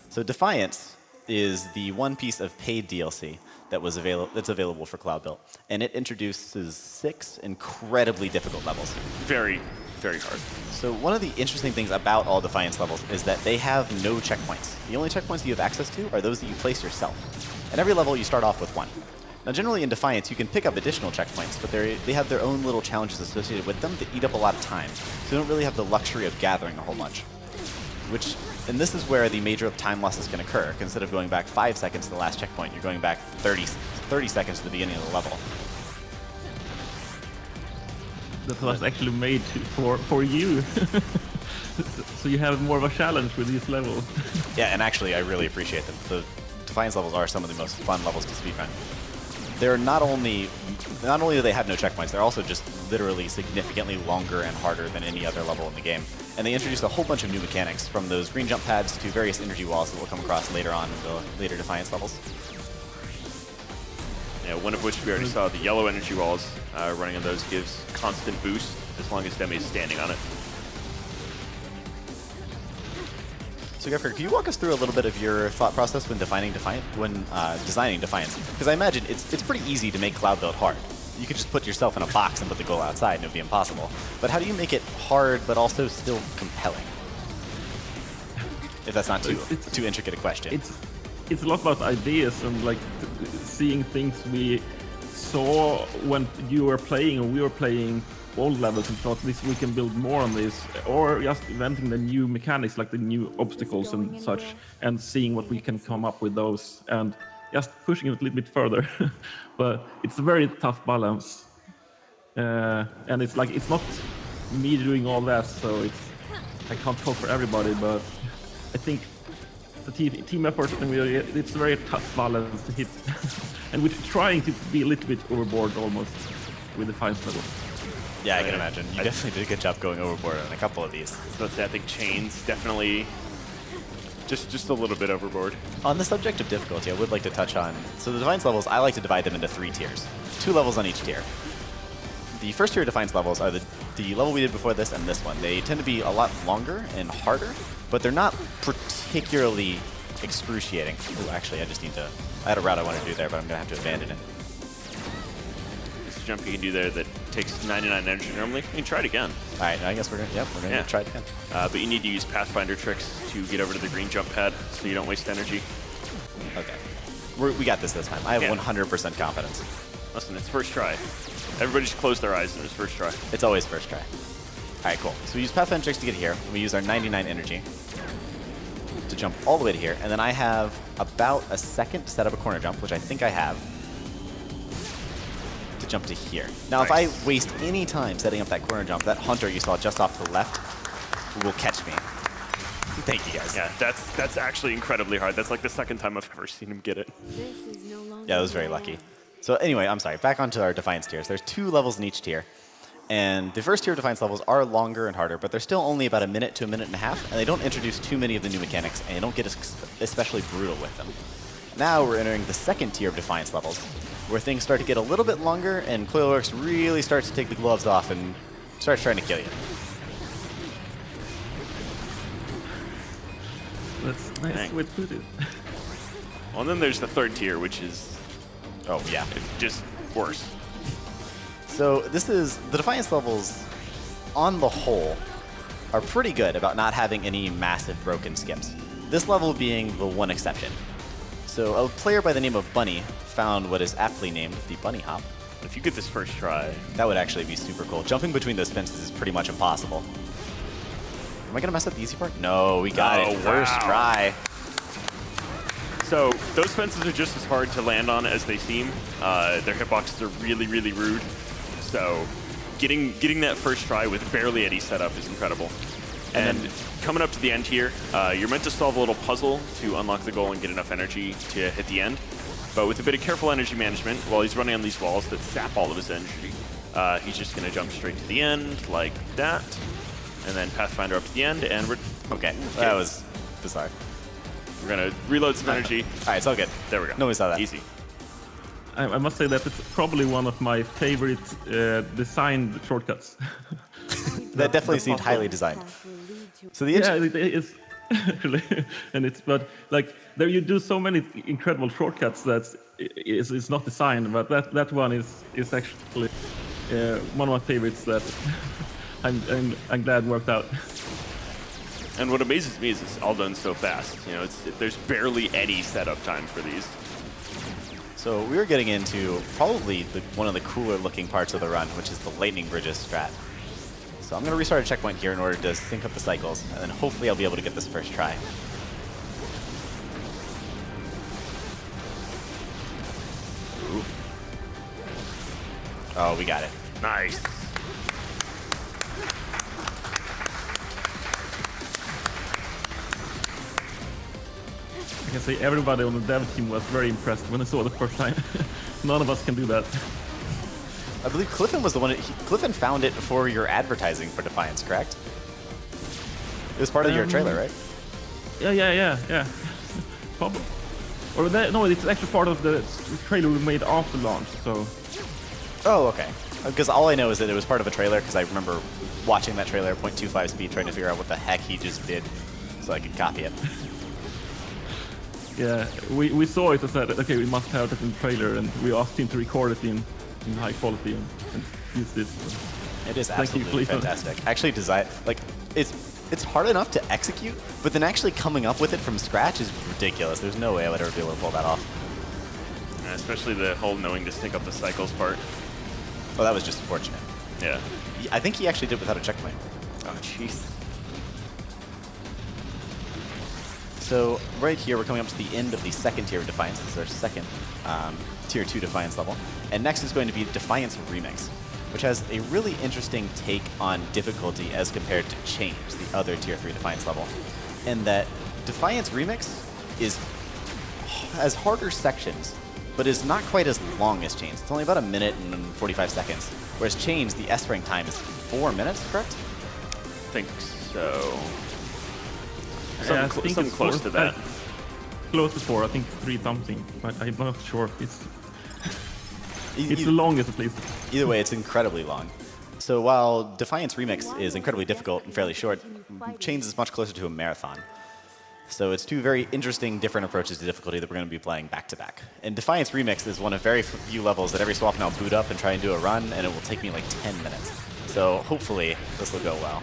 So, Defiance is the one piece of paid DLC that's available for Cloud Built, and it introduces 6 incredibly difficult levels. Very, very hard. So, one of the interesting things about all Defiance levels is that they have no checkpoints. The only checkpoints that you have access to are those that you place yourself. At every level, you start off with 1. Now, generally in Defiance, you can pick up additional checkpoints, but they have their own little challenges associated with them that eat up a lot of time. So you don't really have the luxury of gathering a whole bunch. And this is where the major time losses can occur. Instead of going back 5 seconds to the last checkpoint, you're going back 30 seconds to the beginning of the level. That was actually made for you. So you have more of a challenge with these levels. Yeah, and actually, I really appreciate them. The Defiance levels are some of the most fun levels to speedrun. They're not only do they have no checkpoints, they're also just literally significantly longer and harder than any other level in the game. And they introduced a whole bunch of new mechanics, from those green jump pads to various energy walls that we'll come across later on in the later Defiance levels. Yeah, one of which we already saw, the yellow energy walls. Running on those gives constant boost as long as Demi is standing on it. So, Gefker, can you walk us through a little bit of your thought process when designing Defiance? Because I imagine it's pretty easy to make Cloud Build hard. You could just put yourself in a box and put the goal outside, and it would be impossible. But how do you make it hard, but also still compelling? If that's not too intricate a question. It's a lot about ideas and like seeing things we saw when you were playing or we were playing old levels and thought we can build more on this, or just inventing the new mechanics like the new obstacles and such, and seeing what we can come up with those and just pushing it a little bit further. But it's a very tough balance, and it's not me doing all that, so I can't talk for everybody, but I think the team effort, and it's a very tough balance to hit. And we're trying to be a little bit overboard almost with the Defiance level. Yeah, I can imagine. You definitely did a good job going overboard on a couple of these. So I think Chains definitely just a little bit overboard. On the subject of difficulty, I would like to touch on, so the Defiance levels, I like to divide them into 3 tiers. 2 levels on each tier. The first tier of Defiance levels are the level we did before this and this one. They tend to be a lot longer and harder, but they're not particularly excruciating. Ooh, actually, I had a route I wanted to do there, but I'm going to have to abandon it. There's a jump you can do there that takes 99 energy normally. You can try it again. All right, I guess we're going to try it again. But you need to use Pathfinder tricks to get over to the green jump pad so you don't waste energy. Okay. We got this time. I have 100% confidence. Listen, it's first try. Everybody just close their eyes and it's first try. It's always first try. All right, cool. So we use Pathfinder tricks to get here. We use our 99 energy to jump all the way to here. And then I have about a second to set up a corner jump, which I think I have, to jump to here. Now, Nice. if I waste any time setting up that corner jump, that hunter you saw just off to the left will catch me. Thank you, guys. Yeah, that's actually incredibly hard. That's like the second time I've ever seen him get it. Yeah, that was very lucky. So anyway, I'm sorry, back onto our Defiance tiers. There's 2 levels in each tier. And the first tier of Defiance levels are longer and harder, but they're still only about a minute to a minute and a half, and they don't introduce too many of the new mechanics, and they don't get especially brutal with them. Now we're entering the second tier of Defiance levels, where things start to get a little bit longer, and Coilworks really starts to take the gloves off and starts trying to kill you. That's a nice way to put it. Well, and then there's the third tier, which is Oh, yeah. just worse. So this is, the Defiance levels, on the whole, are pretty good about not having any massive broken skips. This level being the one exception. So a player by the name of Bunny found what is aptly named the Bunny Hop. If you get this first try, That would actually be super cool. Jumping between those fences is pretty much impossible. Am I gonna mess up the easy part? No, we got Oh, it. First wow. try. so those fences are just as hard to land on as they seem. Their hitboxes are really, really rude. So getting that first try with barely any setup is incredible. And coming up to the end here, you're meant to solve a little puzzle to unlock the goal and get enough energy to hit the end. But with a bit of careful energy management, while he's running on these walls that sap all of his energy, he's just going to jump straight to the end like that. And then Pathfinder up to the end, and we're Okay, that was bizarre. we're going to reload some energy. All right, it's all good. There we go. Nobody saw that. Easy. I must say that it's probably one of my favorite designed shortcuts. That definitely seemed highly designed. Path will lead you. So the Yeah, it is actually, and it's but like there you do so many incredible shortcuts that it's not designed, but that one is actually one of my favorites that I'm glad worked out. And what amazes me is it's all done so fast. You know, there's barely any setup time for these. So we're getting into probably one of the cooler looking parts of the run, which is the lightning bridges strat. So I'm going to restart a checkpoint here in order to sync up the cycles, and then hopefully I'll be able to get this first try. Ooh. Oh, we got it. Nice. I can say everybody on the dev team was very impressed when they saw it the first time. None of us can do that. I believe Clifton was the one. Clifton found it for your advertising for Defiance, correct? It was part of your trailer, right? Yeah. Probably. Or that, no, it's actually part of the trailer we made after launch. So Oh, okay. Because all I know is that it was part of a trailer, because I remember watching that trailer at 0.25 speed, trying to figure out what the heck he just did, so I could copy it. yeah, we saw it and said, okay, we must have that in the trailer, and we asked him to record it in high quality and use it. It is Thank you, absolutely Clifton. fantastic. Actually, design it's hard enough to execute, but then actually coming up with it from scratch is ridiculous. There's no way I would ever be able to pull that off. Yeah, especially the whole knowing to sync up the cycles part. Oh, that was just unfortunate. Yeah. I think he actually did without a checkpoint. Oh, jeez. So right here, we're coming up to the end of the second tier of Defiance. This is our second tier 2 Defiance level. And next is going to be Defiance Remix, which has a really interesting take on difficulty as compared to Change, the other tier 3 Defiance level. In that Defiance Remix has harder sections, but is not quite as long as Chains. It's only about a minute and 45 seconds. Whereas Chains, the S rank time is 4 minutes, correct? I think so. Yeah, I Something, think something it's close 4. to that. Close to 4, I think 3 something, but I'm not sure. It's E- the longest at least. Either way, it's incredibly long. So while Defiance Remix is incredibly difficult and fairly short, Chains is much closer to a marathon. So it's 2 very interesting, different approaches to difficulty that we're going to be playing back to back. And Defiance Remix is one of very few levels that every so often I'll boot up and try and do a run, and it will take me like 10 minutes. So hopefully this will go well.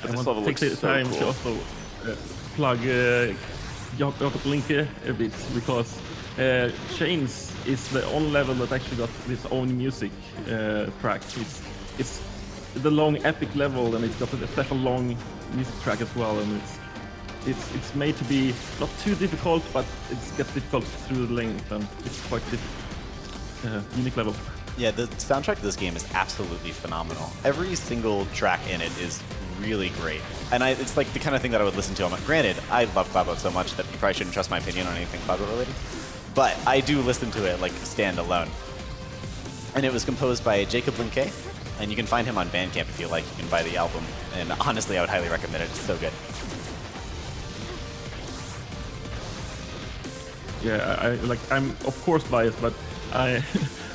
But I this want level to take looks the so time to cool. also plug Jakob Linke a bit, because Chains is the only level that actually got its own music track. It's the long epic level, and it's got a special long music track as well, and it's made to be not too difficult, but it gets difficult through the length, and it's quite unique level. Yeah, the soundtrack to this game is absolutely phenomenal. Every single track in it is really great. And it's like the kind of thing that I would listen to. Granted, I love Cloudboat so much that you probably shouldn't trust my opinion on anything Cloudboat related. but I do listen to it like standalone. And it was composed by Jacob Linke, and you can find him on Bandcamp if you like. You can buy the album, and honestly, I would highly recommend it. It's so good. Yeah, I'm of course biased, but I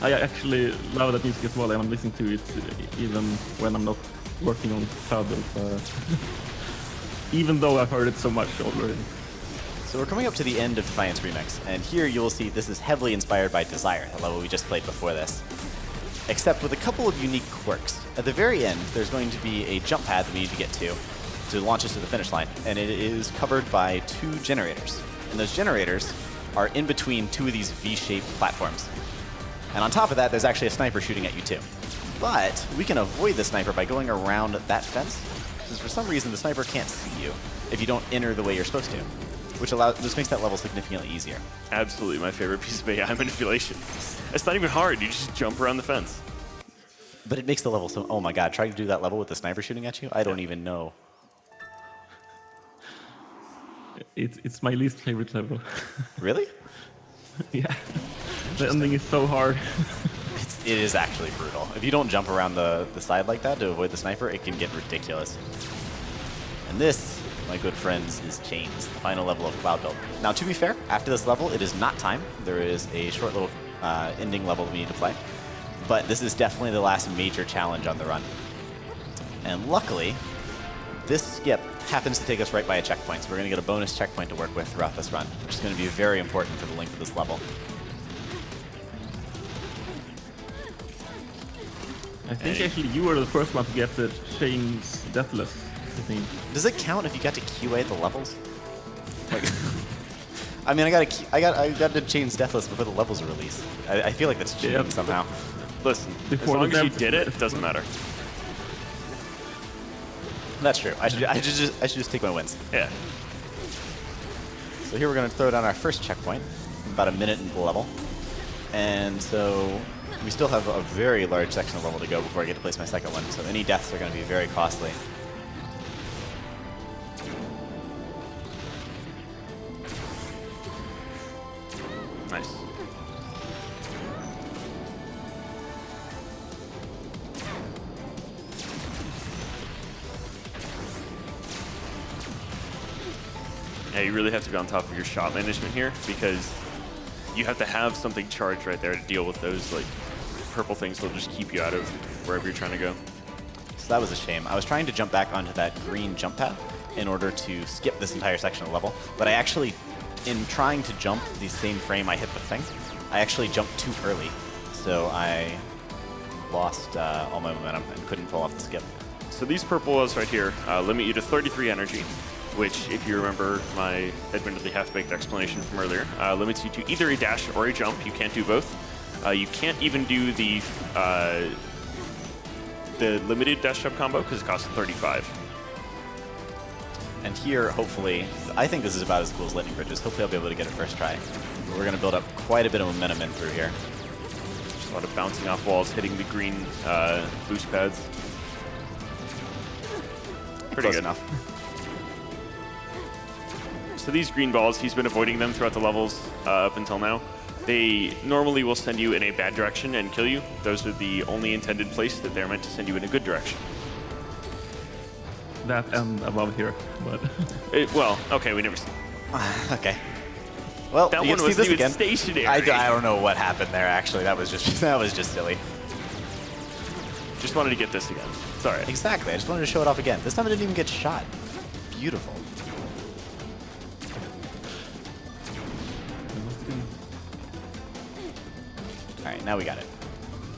I actually love that music as well, and I'm listening to it even when I'm not working on Cloud Build. Even though I've heard it so much already. So we're coming up to the end of Defiance Remix, and here you will see this is heavily inspired by Desire, the level we just played before this, except with a couple of unique quirks. At the very end, there's going to be a jump pad that we need to get to launch us to the finish line, and it is covered by 2 generators. And those generators are in between 2 of these V-shaped platforms. And on top of that, there's actually a sniper shooting at you too. But we can avoid the sniper by going around that fence, because for some reason the sniper can't see you if you don't enter the way you're supposed to, which makes that level significantly easier. Absolutely my favorite piece of AI manipulation. It's not even hard, you just jump around the fence. But it makes the level so, oh my god, trying to do that level with the sniper shooting at you? I don't even know. It's my least favorite level. Really? Yeah. The ending is so hard. It is actually brutal. If you don't jump around the side like that to avoid the sniper, it can get ridiculous. And this, my good friends, is Chains, the final level of Cloud Build. Now, to be fair, after this level, it is not time. There is a short little ending level we need to play. But this is definitely the last major challenge on the run. And luckily, this skip happens to take us right by a checkpoint, so we're going to get a bonus checkpoint to work with throughout this run, which is going to be very important for the length of this level. I think actually you were the first one to get the Chains Deathless, I think. Does it count if you got to QA the levels? Like, I mean, I got to Chains Deathless before the levels are released. I feel like that's cheating somehow. Listen, Before as long the as you devs- did it, it doesn't matter. That's true. I should just take my wins. Yeah. So here we're going to throw down our first checkpoint, about a minute into the level. And so we still have a very large section of level to go before I get to place my second one, so any deaths are going to be very costly. Nice. Yeah, you really have to be on top of your shot management here, because you have to have something charged right there to deal with those like purple things that'll just keep you out of wherever you're trying to go. So that was a shame. I was trying to jump back onto that green jump pad in order to skip this entire section of level, but I actually, in trying to jump the same frame I hit the thing, I actually jumped too early, so I lost all my momentum and couldn't pull off the skip. So these purple walls right here limit you to 33 energy, which, if you remember my admittedly half-baked explanation from earlier, limits you to either a dash or a jump. You can't do both. You can't even do the limited dash jump combo because it costs 35. And here, hopefully, I think this is about as cool as Lightning Bridges. Hopefully I'll be able to get it first try. We're going to build up quite a bit of momentum in through here. Just a lot of bouncing off walls, hitting the green boost pads. Pretty Close good. enough. So these green balls, he's been avoiding them throughout the levels up until now. They normally will send you in a bad direction and kill you. Those are the only intended place that they're meant to send you in a good direction. That and above here, but Well, okay, we never see. Okay. Well, That you one get to see wasn't this even again. stationary. I don't know what happened there, actually. That was just silly. Just wanted to get this again. It's all right. Exactly. I just wanted to show it off again. This time I didn't even get shot. Beautiful. All right, now we got it.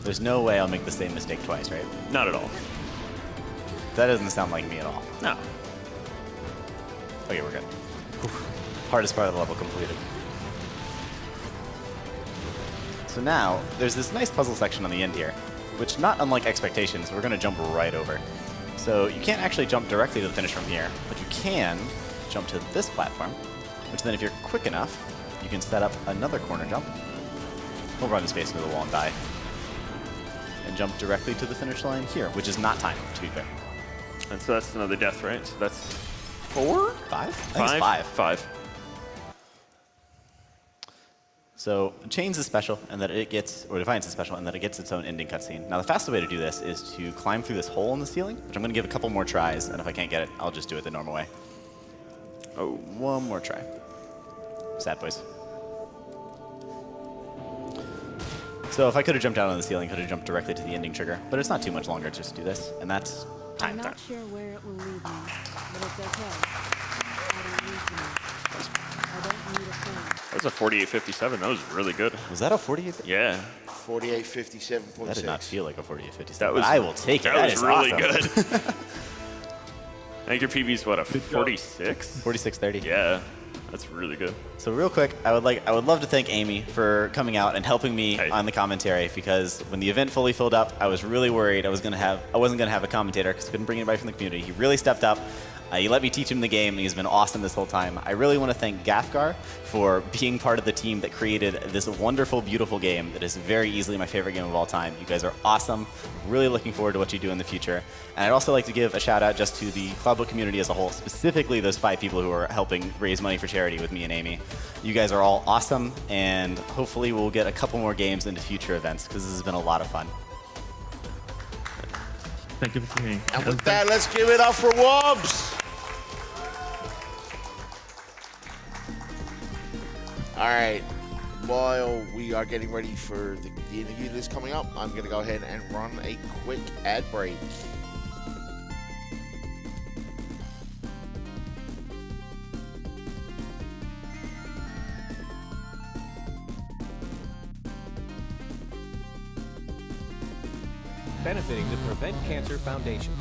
There's no way I'll make the same mistake twice, right? Not at all. That doesn't sound like me at all. No. Okay, we're good. Whew. Hardest part of the level completed. So now, there's this nice puzzle section on the end here, which, not unlike expectations, we're going to jump right over. So you can't actually jump directly to the finish from here, but you can jump to this platform, which then if you're quick enough, you can set up another corner jump. We'll run his face into the wall and die. And jump directly to the finish line here, which is not timed, to be fair. And so that's another death, right? So that's 4? 5? I think it's 5. 5. So Chains is special in that it gets, or Defiance is special in that it gets its own ending cutscene. Now the fastest way to do this is to climb through this hole in the ceiling, which I'm going to give a couple more tries, and if I can't get it, I'll just do it the normal way. Oh, one more try. Sad boys. So if I could have jumped out on the ceiling, could have jumped directly to the ending trigger, but it's not too much longer to just do this, and that's I'm time. not sure where it will lead me, but it's okay. I don't need to know. I don't need a thing. That was a 48.57. That was really good. Was that a 48? Yeah. 48.57.6. That did not feel like a 48-57. That was. I will take it. That was is really awesome. good. I think your PB's what, a 46? 46-30. Yeah. That's really good. So real quick, I would love to thank Amy for coming out and helping me on the commentary, because when the event fully filled up, I was really worried I wasn't gonna have a commentator because I couldn't bring anybody from the community. He really stepped up. He let me teach him the game, and he's been awesome this whole time. I really want to thank Gafgar for being part of the team that created this wonderful, beautiful game that is very easily my favorite game of all time. You guys are awesome. Really looking forward to what you do in the future. And I'd also like to give a shout out just to the Cloudbook community as a whole, specifically those 5 people who are helping raise money for charity with me and Amy. You guys are all awesome, and hopefully we'll get a couple more games into future events, because this has been a lot of fun. Thank you for seeing. And with that, let's give it up for Wobs. All right, while we are getting ready for the interview that's coming up, I'm going to go ahead and run a quick ad break. Benefiting the Prevent Cancer Foundation.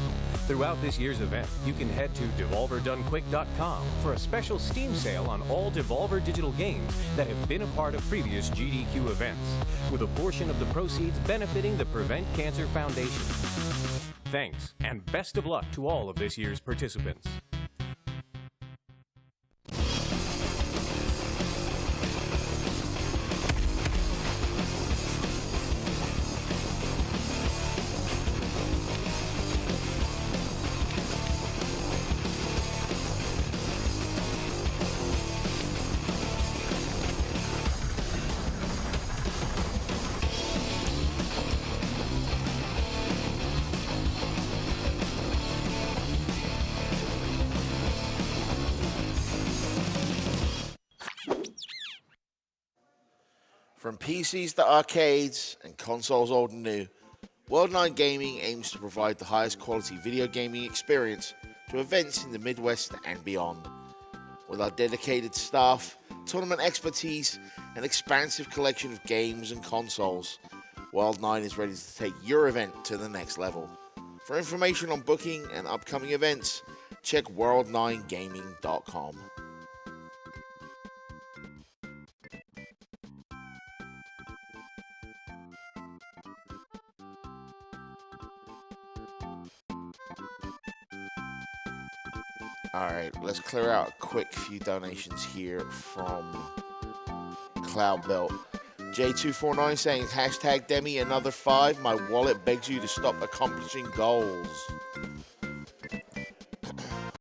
Throughout this year's event, you can head to DevolverDoneQuick.com for a special Steam sale on all Devolver digital games that have been a part of previous GDQ events, with a portion of the proceeds benefiting the Prevent Cancer Foundation. Thanks, and best of luck to all of this year's participants. From PCs to arcades and consoles old and new, World9 Gaming aims to provide the highest quality video gaming experience to events in the Midwest and beyond. With our dedicated staff, tournament expertise, and expansive collection of games and consoles, World9 is ready to take your event to the next level. For information on booking and upcoming events, check world9gaming.com. Alright, let's clear out a quick few donations here from Cloudbelt. J249 saying, hashtag Demi another 5. My wallet begs you to stop accomplishing goals.